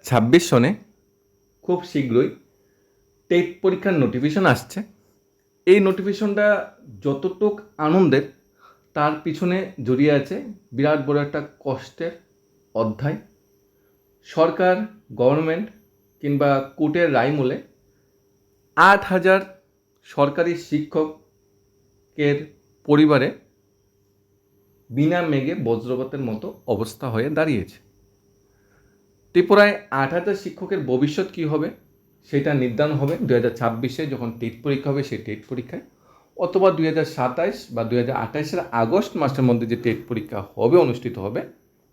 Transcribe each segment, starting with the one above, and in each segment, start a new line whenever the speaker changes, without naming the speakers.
ছাব্বিশ সনে খুব শীঘ্রই টেট পরীক্ষার নোটিফিকেশন আসছে। এই নোটিফিকেশনটা যতটুক আনন্দের, তার পিছনে জড়িয়ে আছে বিরাট বড় একটা কষ্টের অধ্যায়। সরকার, গভর্নমেন্ট কিংবা কোর্টের রায় মূলে 8,000 সরকারি শিক্ষকের পরিবারে বিনা মেঘে বজ্রপাতের মতো অবস্থা হয়ে দাঁড়িয়েছে। ত্রিপুরায় 8,000 শিক্ষকের ভবিষ্যৎ কী হবে সেটা নির্ধারণ হবে 2026-এ যখন টেট পরীক্ষা হবে, সেই টেট পরীক্ষায়, অথবা 2027 বা 2028-এর আগস্ট মাসের মধ্যে যে টেট পরীক্ষা হবে, অনুষ্ঠিত হবে,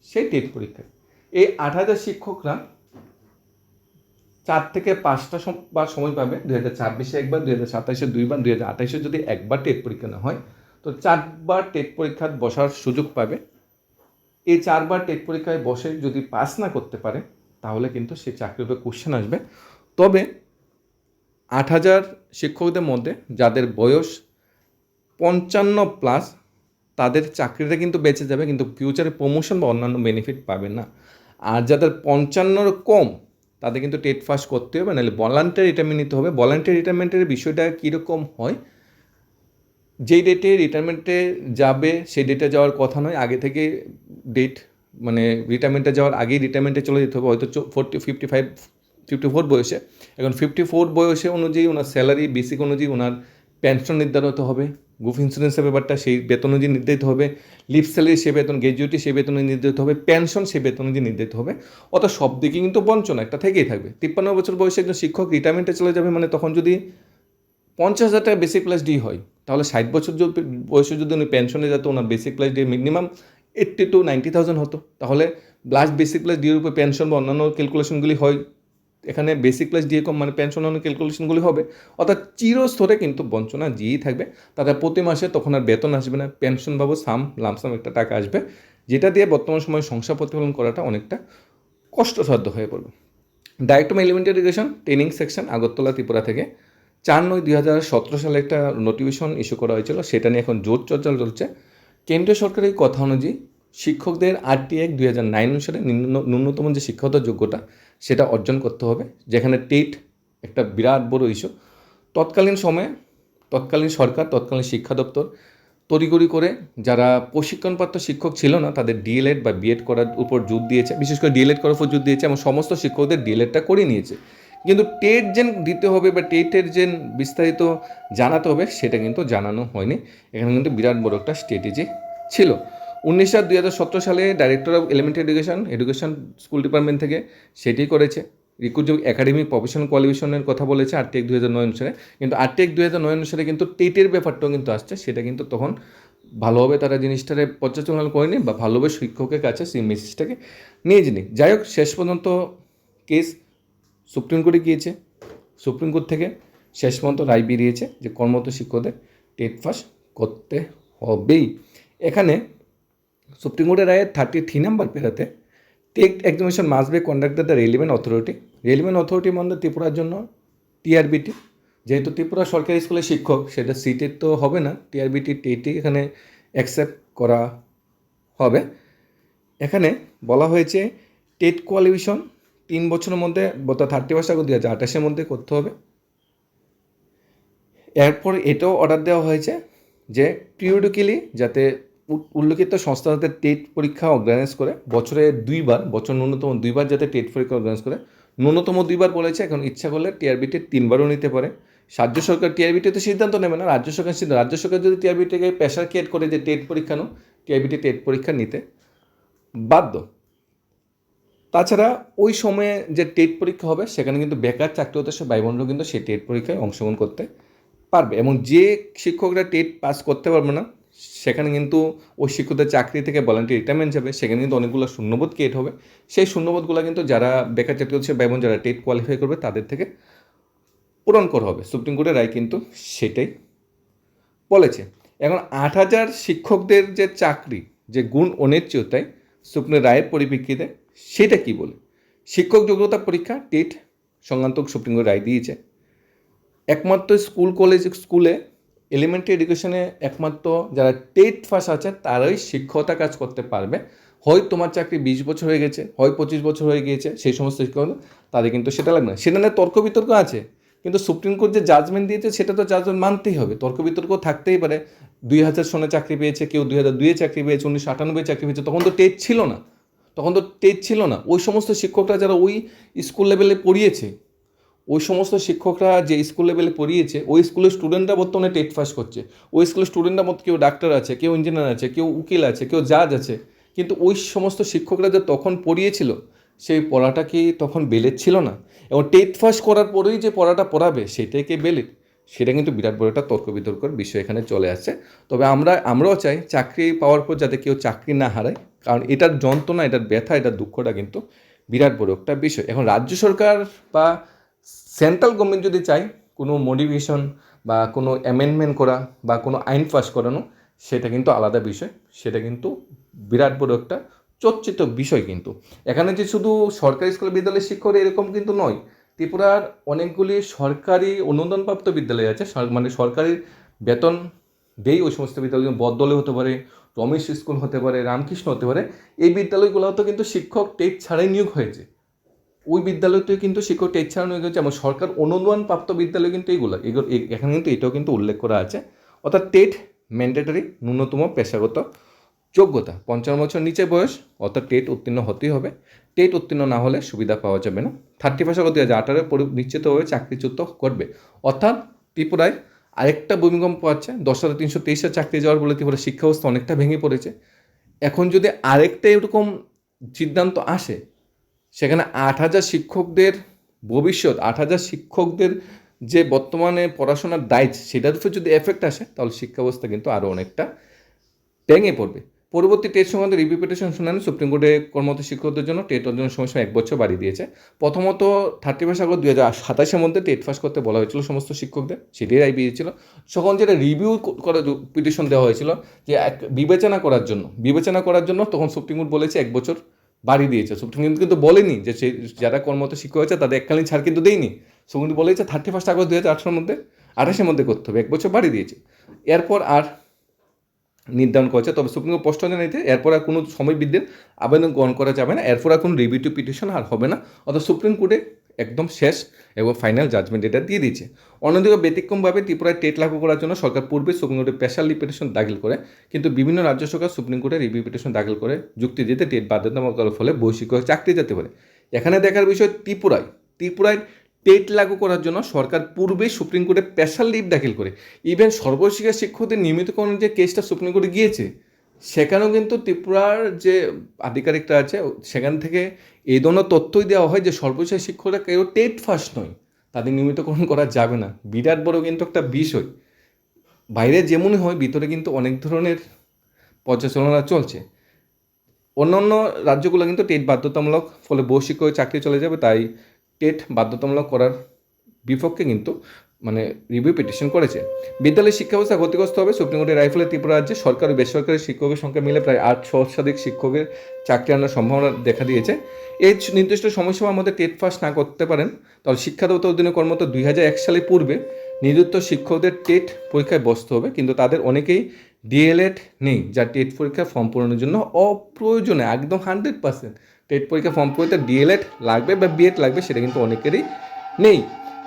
সেই টেট পরীক্ষায় এই 8,000 শিক্ষকরা 4 থেকে 5টা বার সময় পাবে। 2026-এ একবার, 2027-এ দুইবার, 2028-এ যদি একবার টেট পরীক্ষা না হয় তো 4বার টেট পরীক্ষায় বসার সুযোগ পাবে। এই 4বার টেট পরীক্ষায় বসে যদি পাস না করতে পারে তাহলে কিন্তু সে চাকরির উপরে কোশ্চেন আসবে। তবে 8,000 শিক্ষকদের মধ্যে যাদের বয়স 55+ তাদের চাকরিটা কিন্তু বেঁচে যাবে, কিন্তু ফিউচারে প্রমোশন বা অন্যান্য বেনিফিট পাবে না। আর যাদের 55-র কম তাদের কিন্তু টেট পাস করতে হবে, নাহলে ভলান্টারি রিটায়ারমেন্ট নিতে হবে। ভলান্টারি রিটায়ারমেন্টের বিষয়টা কীরকম হয়, যেই ডেটে রিটায়ারমেন্টে যাবে সেই ডেটে যাওয়ার কথা নয়, আগে থেকে ডেট মানে রিটায়ারমেন্টে যাওয়ার আগেই রিটায়ারমেন্টে চলে যেতে হবে, হয়তো 54 বয়সে। এখন 54 বয়সে অনুযায়ী ওনার স্যালারি বেসিক অনুযায়ী ওনার পেনশন নির্ধারিত হবে, গ্রুপ ইন্স্যুরেন্সের ব্যাপারটা সেই বেতন অনুযায়ী নির্ধারিত হবে, লিভ স্যালারি সে বেতন, গ্র্যাজুইটি সেই বেতন অনুযায়ী নির্ধারিত হবে, পেনশন সেই বেতন অনুযায়ী নির্ধারিত হবে। অর্থাৎ সব দিকে কিন্তু বঞ্চনা একটা থেকেই থাকবে। 53 বছর বয়সে একজন শিক্ষক রিটায়ারমেন্টে চলে যাবে, মানে তখন যদি 50,000 টাকা বেসিক প্লাস ডি হয়, তাহলে 60 বছর বয়সে যদি উনি পেনশনে যেত, ওনার basic plus D minimum 80,000 to 90,000 হতো। তাহলে লাস্ট বেসিক প্লাস ডির উপরে পেনশন বা অন্যান্য ক্যালকুলেশনগুলি হয়, এখানে বেসিক প্লাস ডি কম মানে পেনশন অন্য ক্যালকুলেশনগুলি হবে। অর্থাৎ চিরস্তরে কিন্তু বঞ্চনা যেই থাকবে। তাদের প্রতি মাসে তখন আর বেতন আসবে না, পেনশন বাবু লামসাম একটা টাকা আসবে, যেটা দিয়ে বর্তমান সময়ে সংসার প্রতিপালন করাটা অনেকটা কষ্টসাধ্য হয়ে পড়বে। Director elementary education training section Agartala Tripura থেকে 4/9/2017 সালে একটা নোটিফিকেশন ইস্যু করা হয়েছিল, সেটা নিয়ে এখন জোর চর্চা চলছে। কেন্দ্রীয় সরকারের কথা অনুযায়ী শিক্ষকদের RT Act 2009 অনুসারে ন্যূনতম যে শিক্ষাগত যোগ্যতা সেটা অর্জন করতে হবে, যেখানে টেট একটা বিরাট বড় ইস্যু। তৎকালীন সময়ে তৎকালীন সরকার, তৎকালীন শিক্ষা দপ্তর তড়িঘড়ি করে যারা প্রশিক্ষণপ্রাপ্ত শিক্ষক ছিল না তাদের ডিএলএড বা বিএড করার উপর জোর দিয়েছে, বিশেষ করে ডিএলএড করার উপর জোর দিয়েছে, এবং সমস্ত শিক্ষকদের ডিএলএডটা করে নিয়েছে। কিন্তু টেট যে দিতে হবে বা টেটের যে বিস্তারিত জানাতে হবে সেটা কিন্তু জানানো হয়নি। এখানে কিন্তু বিরাট বড় একটা স্ট্র্যাটেজি ছিল। 19/2017 সালে director of elementary education school department থেকে সেটি করেছে। রিক্রুট একাডেমিক প্রফেশনাল কোয়ালিফিকেশনের কথা বলেছে RT Act 2009 অনুসারে, কিন্তু RT Act 2009 অনুসারে কিন্তু টেটের ব্যাপারটাও কিন্তু আসছে, সেটা কিন্তু তখন ভালোভাবে তারা জিনিসটারে পর্যালোচনা করেনি বা ভালোভাবে শিক্ষকের কাছে সেই মেসেজটাকে নিয়ে যায়নি। যাই হোক, শেষ পর্যন্ত কেস সুপ্রিম কোর্টে গিয়েছে, সুপ্রিম কোর্ট থেকে শেষ পর্যন্ত রায় বেরিয়েছে যে কর্মরত শিক্ষকদের টেট পাস করতে হবেই। এখানে সুপ্রিম কোর্টের রায়ের 33 নম্বর পেরাতে TET examination must be conducted the relevant authority মধ্যে ত্রিপুরার জন্য TRBT, যেহেতু ত্রিপুরা সরকারি স্কুলের শিক্ষক, সেটা সিটেট তো হবে না, TRBT টেটই এখানে অ্যাকসেপ্ট করা হবে। এখানে বলা হয়েছে টেট কোয়ালিফিকেশন 3 বছরের মধ্যে, অর্থাৎ 31 আগস্ট 2028-এর মধ্যে করতে হবে। এরপর এটাও অর্ডার দেওয়া হয়েছে যে পিরিয়ডিক্যালি যাতে উল্লেখিত সংস্থা যাতে টেট পরীক্ষা অর্গানাইজ করে, বছরে ন্যূনতম 2বার যাতে টেট পরীক্ষা অর্গানাইজ করে। ন্যূনতম 2বার বলেছে, এখন ইচ্ছা করলে TRBT 3বারও নিতে পারে। রাজ্য সরকার TRBTতে সিদ্ধান্ত নেবে না, রাজ্য সরকার যদি TRBTকে প্রেশার ক্রিয়েট করে যে টেট পরীক্ষা নো, TRBT টেট পরীক্ষা নিতে বাধ্য। তাছাড়া ওই সময়ে যে টেট পরীক্ষা হবে সেখানে কিন্তু বেকার চাকরিরত সব ভাই বোনরাও কিন্তু সেই টেট পরীক্ষায় অংশগ্রহণ করতে পারবে, এবং যে শিক্ষকরা টেট পাস করতে পারবে না সেখানে কিন্তু ওই শিক্ষকদের চাকরি থেকে ভলান্টিয়ার রিটায়ারমেন্ট যাবে, সেখানে কিন্তু অনেকগুলো শূন্যবোধ ক্রিয়েট হবে। সেই শূন্যবোধগুলো কিন্তু যারা বেকার চাকরিরত সব ভাই বোন যারা টেট কোয়ালিফাই করবে তাদের থেকে পূরণ করা হবে। সুপ্রিম কোর্টের রায় কিন্তু সেটাই বলেছে। এখন 8,000 শিক্ষকদের যে চাকরি যে গুণ অনিশ্চয়তায় সুপ্রিম রায়ের পরিপ্রেক্ষিতে সেটা কি বলে, শিক্ষক যোগ্যতা পরীক্ষা টেট সংক্রান্ত সুপ্রিম কোর্ট রায় দিয়েছে। একমাত্র স্কুলে এলিমেন্টারি এডুকেশনে একমাত্র যারা টেট পাস আছে তারাই শিক্ষকতা কাজ করতে পারবে, হয় তোমার চাকরি 20 বছর হয়ে গেছে, হয় 25 বছর হয়ে গিয়েছে, সেই সমস্ত শিক্ষক তাদের কিন্তু সেটা লাগবে না। সেটা নিয়ে তর্ক বিতর্ক আছে, কিন্তু সুপ্রিম কোর্ট যে জাজমেন্ট দিয়েছে সেটা তো জাজমেন্ট মানতেই হবে। তর্ক বিতর্ক থাকতেই পারে। 2000 সনে চাকরি পেয়েছে, কেউ 2002-এ চাকরি পেয়েছে, 1998-এ চাকরি পেয়েছে, তখন তো টেট ছিল না। ওই সমস্ত শিক্ষকরা যারা ওই স্কুল লেভেলে পড়িয়েছে, ওই সমস্ত শিক্ষকরা যে স্কুল লেভেলে পড়িয়েছে, ওই স্কুলের স্টুডেন্টরা বর্তমানে টেট পাস করছে। ওই স্কুলের স্টুডেন্টরা মধ্যে কেউ ডাক্তার আছে, কেউ ইঞ্জিনিয়ার আছে, কেউ উকিল আছে, কেউ জাজ আছে। কিন্তু ওই সমস্ত শিক্ষকরা যে তখন পড়িয়েছিল, সেই পড়াটা কি তখন বেলেট ছিল না? এবং টেট পাস করার পরেই যে পড়াটা পড়াবে সেটাই কি বেলেট? সেটা কিন্তু বিরাট বড় একটা তর্ক বিতর্কের বিষয় এখানে চলে আসছে। তবে আমরাও চাই চাকরি পাওয়ার পর যাতে কেউ চাকরি না হারায়, কারণ এটার যন্ত্রণা, এটার ব্যথা, এটার দুঃখটা কিন্তু বিরাট বড় একটা বিষয়। এখন রাজ্য সরকার বা সেন্ট্রাল গভর্নমেন্ট যদি চায় কোনো মডিফিকেশন বা কোনো অ্যামেন্ডমেন্ট করা বা কোনো আইন পাস করানো, সেটা কিন্তু আলাদা বিষয়। সেটা কিন্তু বিরাট বড় একটা চর্চিত বিষয়। কিন্তু এখানে যে শুধু সরকারি স্কুল বিদ্যালয়ের শিক্ষক এরকম কিন্তু নয়। ত্রিপুরার অনেকগুলি সরকারি অনুদানপ্রাপ্ত বিদ্যালয় আছে, মানে সরকারি বেতন দেই ওই সমস্ত বিদ্যালয়, বদদলে হতে পারে, রমেশ স্কুল হতে পারে, রামকৃষ্ণ হতে পারে। এই বিদ্যালয়গুলোতে কিন্তু শিক্ষক টেট ছাড়াই নিয়োগ হয়েছে। ওই বিদ্যালয়তেও কিন্তু শিক্ষক টেট ছাড়ানো হয়ে গেছে। এবং সরকার অনুদান প্রাপ্ত বিদ্যালয় কিন্তু এখানে কিন্তু এটাও কিন্তু উল্লেখ করা আছে। অর্থাৎ টেট ম্যান্ডেটরি, ন্যূনতম পেশাগত যোগ্যতা 55 বছর নিচে বয়স, অর্থাৎ টেট উত্তীর্ণ হতেই হবে। টেট উত্তীর্ণ না হলে সুবিধা পাওয়া যাবে না। 30% 2018 নিশ্চিতভাবে চাকরিচ্যুত করবে। অর্থাৎ ত্রিপুরায় আরেকটা ভূমিকম্প আছে। 10,323 চাকরি যাওয়ার বলে ত্রিপুরা শিক্ষা ব্যবস্থা অনেকটা ভেঙে পড়েছে। এখন যদি আরেকটা এরকম সিদ্ধান্ত আসে, সেখানে 8,000 শিক্ষকদের ভবিষ্যৎ, 8,000 শিক্ষকদের যে বর্তমানে পড়াশোনার দায়িত্ব, সেটার উপর যদি এফেক্ট আসে, তাহলে শিক্ষা ব্যবস্থা কিন্তু আরও অনেকটা ভেঙে পড়বে। পরবর্তী টেট সংক্রান্ত রিভিউ পিটিশন শুনানি সুপ্রিম কোর্টে কর্মরত শিক্ষকদের জন্য টেট অর্জনের সময়সীমা 1 বছর বাড়িয়ে দিয়েছে। প্রথমত 31 আগস্ট 2027 মধ্যে টেট পাস করতে বলা হয়েছিল সমস্ত শিক্ষকদের, সেটাই রায় দিয়েছিল। তখন যেটা রিভিউ করার পিটিশন দেওয়া হয়েছিল যে বিবেচনা করার জন্য তখন সুপ্রিম কোর্ট বলেছে 1 বছর বাড়িয়ে দিয়েছে। সুপ্রিম কোর্ট কিন্তু বলেনি যে সে যারা কর্মরত শিক্ষক আছে তাদের এককালীন ছাড় কিন্তু দেয়নি। সুপ্রিম কোর্ট বলেছে 31 আগস্ট 2018 মধ্যে, 28-এর মধ্যে করতে হবে, 1 বছর বাড়িয়ে দিয়েছে। এরপর আর নির্ধারণ করেছে। তবে সুপ্রিম কোর্ট স্পষ্ট জানিয়েছে এরপর আর কোনো সময় বৃদ্ধির আবেদন গ্রহণ করা যাবে না, এরপর আর কোনো রিভিউ পিটিশন আর হবে না। অর্থাৎ সুপ্রিম কোর্টে একদম শেষ এবং ফাইনাল জাজমেন্ট এটা দিয়ে দিয়েছে। অন্যদিকে ব্যতিক্রমভাবে ত্রিপুরায় টেট লাগু করার জন্য সরকার পূর্বে সুপ্রিম কোর্টে স্পেশাল পিটিশন দাখিল করে, কিন্তু বিভিন্ন রাজ্য সরকার সুপ্রিম কোর্টে রিভিউ পিটিশন দাখিল করে যুক্তি দিতে টেট বাধ্যতামূলক করার ফলে বৈশ্বিক চাকরি যেতে পারে। এখানে দেখার বিষয় ত্রিপুরায় টেট লাগু করার জন্য সরকার পূর্বেই সুপ্রিম কোর্টে স্পেশাল লিভ দাখিল করে। ইভেন সর্বশিক্ষা শিক্ষকদের নিয়মিতকরণের যে কেসটা সুপ্রিম কোর্টে গিয়েছে, সেখানেও কিন্তু ত্রিপুরার যে আধিকারিকরা আছে সেখান থেকে এই ধরনের তথ্যই দেওয়া হয় যে সর্বশিক্ষা শিক্ষকরা কেউ টেট ফার্স্ট নয়, তাদের নিয়মিতকরণ করা যাবে না। বিরাট বড় কিন্তু একটা বিষয়। বাইরে যেমনই হয়, ভিতরে কিন্তু অনেক ধরনের পর্যালোচনা চলছে। অন্যান্য রাজ্যগুলো কিন্তু টেট বাধ্যতামূলক, ফলে বৈশ্বিক চাকরি চলে যাবে। তাই টেট বাধ্যতামূলক করার বিপক্ষে কিন্তু রিভিউ পিটিশন করেছে। বিদ্যালয়ের শিক্ষা ব্যবস্থা ক্ষতিগ্রস্ত হবে। সুপ্রিম কোর্টের রায় ফলে ত্রিপুরা রাজ্যে সরকারি ও বেসরকারি শিক্ষকের সংখ্যা মিলে প্রায় 8 সহস্রাধিক শিক্ষকের চাকরি আনার সম্ভাবনা দেখা দিয়েছে। এই নির্দিষ্ট সময়সীমার মধ্যে টেট পাস না করতে পারেন, তাহলে শিক্ষা দপ্তর অধীনে কর্মরত 2001 সালে পূর্বে নিযুক্ত শিক্ষকদের টেট পরীক্ষায় বসতে হবে। কিন্তু তাদের অনেকেই ডিএলএড নেই, যা টেট পরীক্ষার ফর্ম পূরণের জন্য অপ্রয়োজনে, একদম 100% টেট পরীক্ষা ফর্ম পূরণে ডিএলএড লাগবে বা বিএড লাগবে, সেটা কিন্তু অনেকেরই নেই।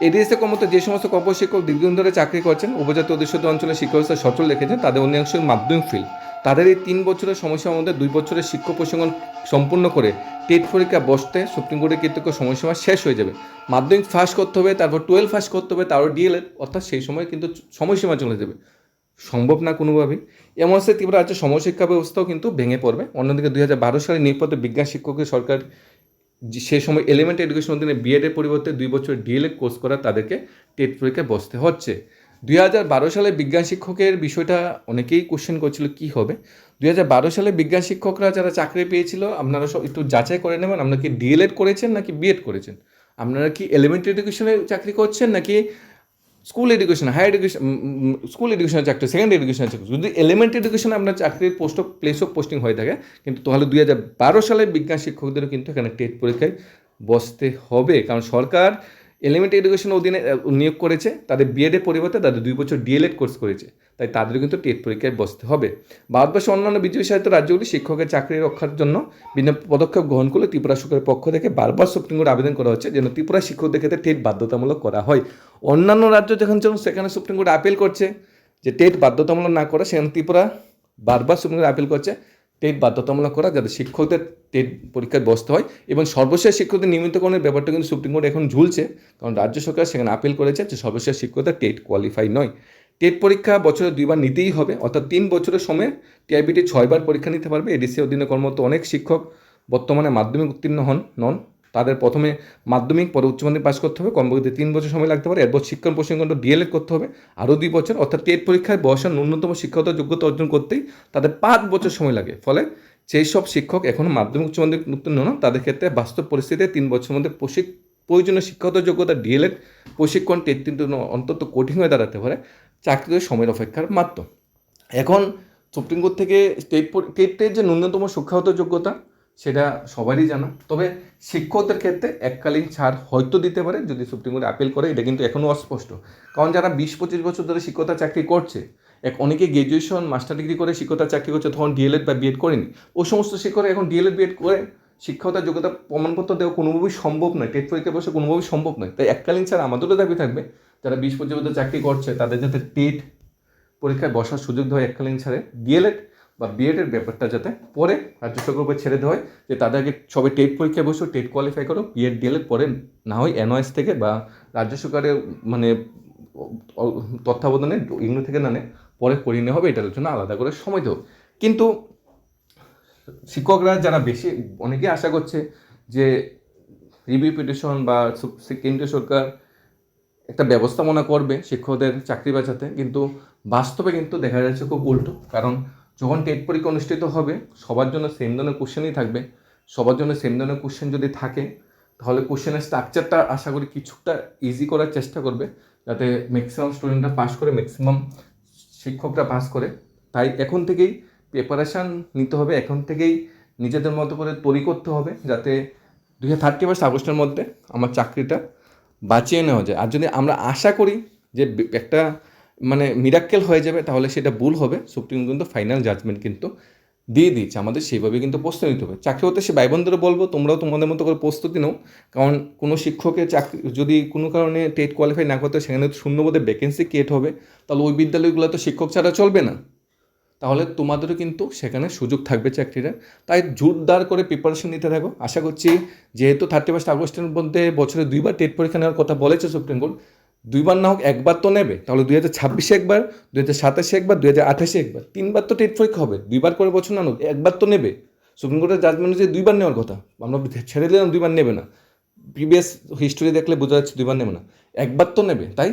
এডিএসএ কর্মরত যে সমস্ত কর্পোরেট শিক্ষক দীর্ঘদিন ধরে চাকরি করছেন, উপজাতি অধ্যুষিত অঞ্চলে শিক্ষা ব্যবস্থা সচল রেখেছেন, তাদের অধিকাংশই মাধ্যমিক ফেল। তাদের এই 3 বছরের সমস্যার মধ্যে 2 বছরের শিক্ষক প্রশিক্ষণ সম্পূর্ণ করে টেট পরীক্ষা বসতে সুপ্রিম কোর্টের কৃতজ্ঞ সময়সীমা শেষ হয়ে যাবে। মাধ্যমিক পাস করতে হবে, তারপর 12 পাস করতে হবে, তারপর ডিএলএড, অর্থাৎ সেই সময় কিন্তু সময়সীমা চলে যাবে। সম্ভব না কোনোভাবেই। এমন অবস্থায় ত্রিপুরা রাজ্যের সমশিক্ষা ব্যবস্থাও কিন্তু ভেঙে পড়বে। অন্যদিকে 2012 সালে নিয়োগপত্র বিজ্ঞান শিক্ষকের সরকার সে সময় এলিমেন্টারি এডুকেশন অধীনে বিএডের পরিবর্তে 2 বছর ডিএলএড কোর্স করা তাদেরকে টেট পরীক্ষায় বসতে হচ্ছে। 2012 সালে বিজ্ঞান শিক্ষকের বিষয়টা অনেকেই কোশ্চেন করছিল কী হবে। 2012 সালে বিজ্ঞান শিক্ষকরা যারা চাকরি পেয়েছিল, আপনারা সব একটু যাচাই করে নেবেন, আপনারা কি ডিএলএড করেছেন নাকি বিএড করেছেন, আপনারা কি এলিমেন্টারি এডুকেশনে চাকরি করছেন নাকি school education, higher education, school এডুকেশনের চাকরি, সেকেন্ডারি এডুকেশনের চাকরি। যদি এলিমেন্টারি এডুকেশনে আপনার চাকরির প্লেস অফ পোস্টিং হয়ে থাকে, কিন্তু তাহলে 2012 সালে বিজ্ঞান শিক্ষকদেরও কিন্তু এখানে টেট পরীক্ষায় বসতে হবে। কারণ সরকার এলিমেন্টারি এডুকেশনের অধীনে নিয়োগ করেছে, তাদের বিএডের পরিবর্তে তাদের 2 বছর ডিএলএড কোর্স করেছে। তাই তাদেরও কিন্তু টেট পরীক্ষায় বসতে হবে। ভারতবর্ষের অন্যান্য বিজয়ী সাহিত্য রাজ্যগুলি শিক্ষকের চাকরি রক্ষার জন্য বিভিন্ন পদক্ষেপ গ্রহণ করলে ত্রিপুরা সরকারের পক্ষ থেকে বারবার সুপ্রিম কোর্টে আবেদন করা হচ্ছে যেন ত্রিপুরা শিক্ষকদের ক্ষেত্রে টেট বাধ্যতামূলক করা হয়। অন্যান্য রাজ্য যেখানে সেখানে সুপ্রিম কোর্ট আপিল করছে যে টেট বাধ্যতামূলক না করা, সেখানে ত্রিপুরা বারবার সুপ্রিম কোর্ট আপিল করছে টেট বাধ্যতামূলক করা, যাতে শিক্ষকদের টেট পরীক্ষায় বসতে হয়। এবং সর্বশেষ শিক্ষকদের নিয়মিতকরণের ব্যাপারটা কিন্তু সুপ্রিম কোর্ট এখন ঝুলছে, কারণ রাজ্য সরকার সেখানে আপিল করেছে যে সর্বশেষ শিক্ষকদের টেট কোয়ালিফাই নয়। টেট পরীক্ষা বছরে 2বার নিতেই হবে, অর্থাৎ 3 বছরের সময় টিআইবিটি 6বার পরীক্ষা নিতে পারবে। এডিসি অধীনে কর্মরত অনেক শিক্ষক বর্তমানে মাধ্যমিক উত্তীর্ণ নন। তাদের প্রথমে মাধ্যমিক, পরে উচ্চ মাধ্যমিক পাস করতে হবে, কমপক্ষে 3 বছর সময় লাগতে পারে। এরপর শিক্ষণ প্রশিক্ষণ ডিএলএড করতে হবে আরও 2 বছর, অর্থাৎ টেট পরীক্ষায় বয়সের ন্যূনতম শিক্ষকতা যোগ্যতা অর্জন করতেই তাদের 5 বছর সময় লাগে। ফলে সেই সব শিক্ষক এখনও মাধ্যমিক উচ্চ মাধ্যমিক উত্তীর্ণ নন, তাদের ক্ষেত্রে বাস্তব পরিস্থিতিতে 3 বছরের মধ্যে প্রয়োজনীয় শিক্ষকতা যোগ্যতা ডিএলএড প্রশিক্ষণ টেট কিন্তু অন্তত কঠিন হয়ে দাঁড়াতে পারে, চাকরির সময়ের অপেক্ষার মাত্র। এখন সুপ্রিম কোর্ট থেকে টেটের যে ন্যূনতম শিক্ষাগত যোগ্যতা সেটা সবারই জানা, তবে শিক্ষকদের ক্ষেত্রে এককালীন ছাড় হয়তো দিতে পারে যদি সুপ্রিম কোর্ট আপিল করে। এটা কিন্তু এখনও অস্পষ্ট, কারণ যারা 20-25 বছর ধরে শিক্ষকতা চাকরি করছে, অনেকে গ্র্যাজুয়েশন মাস্টার ডিগ্রি করে শিক্ষকতা চাকরি করছে, তখন ডিএলএড বা বিএড করেনি। ওই সমস্ত শিক্ষকরা এখন ডিএলএড বিএড করে শিক্ষকতার যোগ্যতা প্রমাণপত্র দেওয়া কোনোভাবেই সম্ভব নয়, টেট পরীক্ষা বসে কোনোভাবেই সম্ভব নয়। তাই এককালীন ছাড় আমাদেরও দাবি থাকবে যারা 20-25 বছর চাকরি করছে তাদের যাতে টেট পরীক্ষায় বসার সুযোগ দেওয়া হয় এককালীন ছাড়ে। ডিএলএড বা বিএডের ব্যাপারটা যাতে পরে রাজ্য সরকারের উপর ছেড়ে দেওয়া হয়, যে তাদেরকে সবাই টেট পরীক্ষায় বসে টেট কোয়ালিফাই করো, বিএড ডিএলএড পরে না হয় এনওএস থেকে বা রাজ্য সরকারের মানে তত্ত্বাবধানে ইগনো থেকে না পরে করিয়ে নেওয়া হবে, এটার জন্য আলাদা করে সময় দেবো। কিন্তু শিক্ষকরা যারা অনেকে আশা করছে যে রিভিউ পিটিশন বা কেন্দ্রীয় সরকার একটা ব্যবস্থা মনে করবে শিক্ষকদের চাকরি বাঁচাতে, কিন্তু বাস্তবে কিন্তু দেখা যাচ্ছে খুব উল্টো। কারণ যখন টেট পরীক্ষা অনুষ্ঠিত হবে সবার জন্য সেম ধরনের কোশ্চেনই থাকবে। সবার জন্য সেম ধরনের কোশ্চেন যদি থাকে তাহলে কোশ্চেনের স্ট্রাকচারটা আশা করি কিছুটা ইজি করার চেষ্টা করবে, যাতে ম্যাক্সিমাম স্টুডেন্টরা পাস করে, ম্যাক্সিমাম শিক্ষকরা পাস করে। তাই এখন থেকেই প্রিপারেশান নিতে হবে, এখন থেকেই নিজেদের মতো করে তৈরি করতে হবে, যাতে 31 আগস্টের মধ্যে আমার চাকরিটা বাঁচিয়ে নেওয়া যায়। আর যদি আমরা আশা করি যে একটা মানে মিরাক্কেল হয়ে যাবে, তাহলে সেটা ভুল হবে। সুপ্রিম কিন্তু ফাইনাল জাজমেন্ট কিন্তু দিয়ে দিয়েছে, আমাদের সেইভাবে কিন্তু প্রস্তুতি নিতে হবে। চাকরি হতে সে ভাই বোনদেরও বলবো, তোমরাও তোমাদের মতো করে প্রস্তুতি নাও, কারণ কোনো শিক্ষকের চাকরি যদি কোনো কারণে টেট কোয়ালিফাই না করতে, সেখানে শূন্যপদে ভ্যাকেন্সি ক্রিয়েট হবে, তাহলে ওই বিদ্যালয়গুলো তো শিক্ষক ছাড়া চলবে না, তাহলে তোমাদেরও কিন্তু সেখানে সুযোগ থাকবে চাকরিটা। তাই জোরদার করে প্রিপারেশন নিতে থাকো। আশা করছি যেহেতু 31 আগস্টের মধ্যে বছরে 2বার টেট পরীক্ষা নেওয়ার কথা বলেছে সুপ্রিম কোর্ট, 2বার না হোক 1বার তো নেবে, তাহলে 2026 একবার, 2027 একবার, 2028 একবার, 3বার তো টেট পরীক্ষা হবে। 2বার করে বছর না হোক 1বার তো নেবে। সুপ্রিম কোর্টের জাজমেন্ট যে 2বার নেওয়ার কথা, আমরা ছেড়ে দিলাম 2বার নেবে না, প্রিভিয়াস হিস্টোরি দেখলে বোঝা যাচ্ছে 2বার নেবে না, 1বার তো নেবে। তাই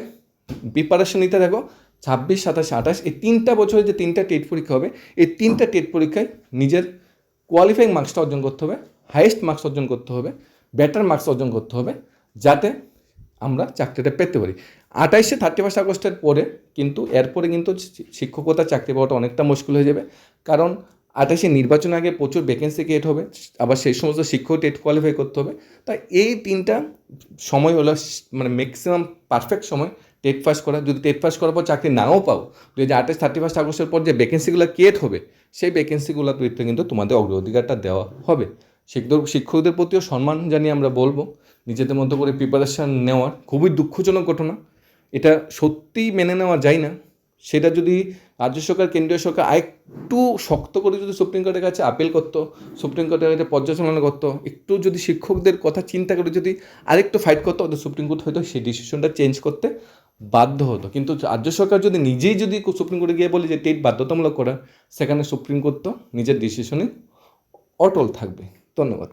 প্রিপারেশন নিতে থাকো। 26, 27, 28 এই 3টা বছরে যে 3টা টেট পরীক্ষা হবে, এই 3টা টেট পরীক্ষায় নিজের কোয়ালিফাইং মার্কসটা অর্জন করতে হবে, হাইয়েস্ট মার্কস অর্জন করতে হবে, বেটার মার্কস অর্জন করতে হবে, যাতে আমরা চাকরিটা পেতে পারি। 31 আগস্টের পরে কিন্তু এরপরে কিন্তু শিক্ষকতা চাকরি পাওয়াটা অনেকটা মুশকিল হয়ে যাবে, কারণ 28 নির্বাচন আগে প্রচুর ভ্যাকেন্সি ক্রিয়েট হবে, আবার সেই সমস্ত শিক্ষক টেট কোয়ালিফাই করতে হবে। তাই এই 3টা সময় হলো মানে ম্যাক্সিমাম পারফেক্ট সময় টেট পাস করা। যদি টেট পাস করার পর চাকরি নাও পাও, 31 আগস্টের পর যে ভ্যাকেন্সিগুলো ক্রিয়েট হবে, সেই ভ্যাকেন্সিগুলো কিন্তু তোমাদের অগ্রাধিকারটা দেওয়া হবে। শিক্ষকদের প্রতিও সম্মান জানিয়ে আমরা বলবো নিজেদের মতো করে প্রিপারেশান নেওয়ার। খুবই দুঃখজনক ঘটনা, এটা সত্যিই মেনে নেওয়া যায় না। সেটা যদি রাজ্য সরকার, কেন্দ্রীয় সরকার আরেকটু শক্ত করে যদি সুপ্রিম কোর্টের কাছে আপিল করতো, সুপ্রিম কোর্টের কাছে পর্যালোচনা করতো, একটু যদি শিক্ষকদের কথা চিন্তা করে যদি আরেকটু ফাইট করতো, ওদের সুপ্রিম কোর্ট হয়তো সেই ডিসিশনটা চেঞ্জ করতে বাধ্য হতো। কিন্তু রাজ্য সরকার যদি নিজেই যদি সুপ্রিম কোর্টে গিয়ে বলে যে টেট বাধ্যতামূলক করা, সেখানে সুপ্রিম কোর্ট তো নিজের ডিসিশনে অটল থাকবে। ধন্যবাদ।